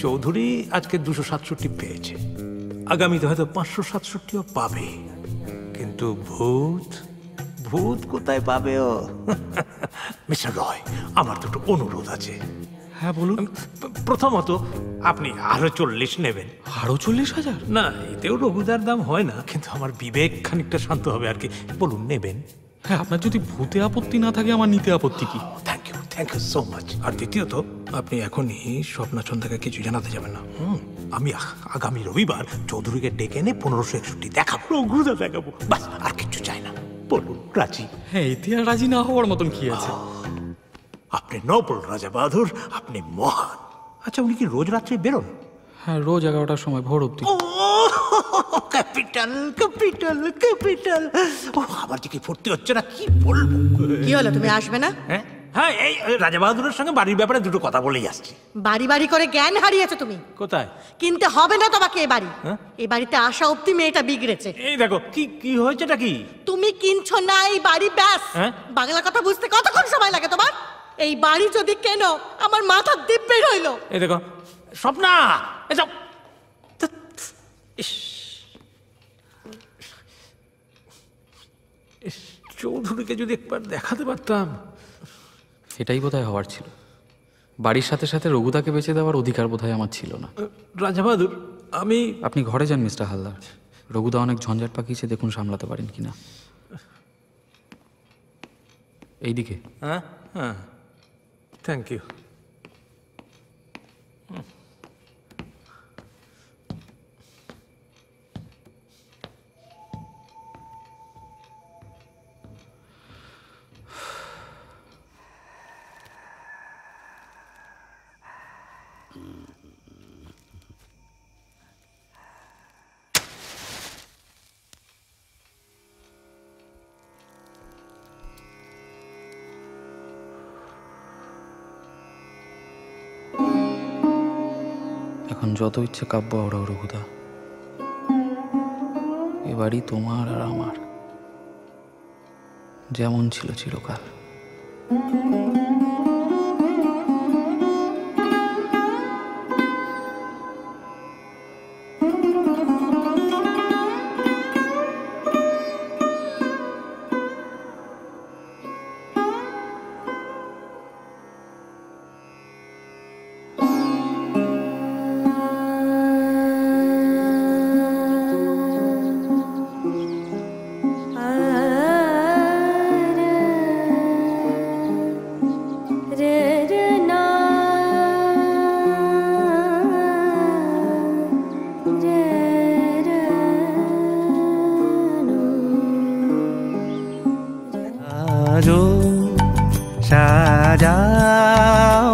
চৌধুরী আজকে 267 পেয়েছে, আগামীতে হয়তো 567ও পাবে, কিন্তু ভূত ভূত কোথায় পাবে ও? মিস্টার রয়, আমার দুটো অনুরোধ আছে। হ্যাঁ বলুন। প্রথমত আপনি আরো 40 নেবেন। আরো 40,000? না, এতেও রঘুদার দাম হয় না, কিন্তু আমার বিবেক খানিকটা শান্ত হবে আর কি। বলুন, নেবেন? হ্যাঁ, আপনার যদি ভূতে আপত্তি না থাকে আমার নিতে আপত্তি কি? Thank you so much. আর দ্বিতীয়ত, আপনি এখনই স্বপ্না সন্ধ্যাকে কিছু জানাতে যাবেন না। আমি আগামী রবিবার চৌধুরীকে ডেকে এনে 1561 দেখাবো, রঘুদা দেখাবো, বাস, আর কিছু চাই না। বলুন, রাজি? হ্যাঁ, এতে আর রাজি না হওয়ার মতন কি আছে? আপনি নবল রাজা বাহাদুর, আপনি মহান। আচ্ছা, উনি কি রোজ রাত্রে বেরোন? হ্যাঁ, রোজ 11টার সময়, ভোর অব্দি। Capital capital capital. ও, আমার যে কি ফুর্তি হচ্ছে না, কি বলবো। কি হলো, তুমি আসবে না? হ্যাঁ, এই রাজা বাহাদুরের সঙ্গে বাড়ির ব্যাপারে দুটো কথা বলেই আসছি। বাড়ি বাড়ি করে জ্ঞান হারিয়েছো তুমি। কোথায়? কিনতে হবে না তোমাকে এ বাড়ি। এই বাড়িতে আসা অব্দি মেয়েটা বিগড়েছে। এই দেখো, কি কি হয়েছেটা কি? তুমি কিনছো না এই বাড়ি, ব্যাস। বাংলা কথা বুঝতে কতক্ষণ সময় লাগে তোমার? এই বাড়ি যদি কেন, আমার মাথার দিপ বের হইলো। এই দেখো স্বপ্না, এসব চৌধুরীকে যদি একবার দেখাতে পারতাম। এটাই বোধহয় হওয়ার ছিল। বাড়ির সাথে সাথে রঘুদাকে বেঁচে দেওয়ার অধিকার বোধহয় আমার ছিল না। রাজা বাহাদুর, আপনি ঘরে যান মিস্টার হালদার। রঘুদা অনেক ঝঞ্ঝাট পাকিয়েছে, দেখুন সামলাতে পারেন কিনা। এইদিকে। হ্যাঁ হ্যাঁ, থ্যাংক ইউ। এখন যত ইচ্ছে কাব্য আওড়াও রঘুদা, এ বাড়ি তোমার আর আমার, যেমন ছিল চিরকাল। সাজাও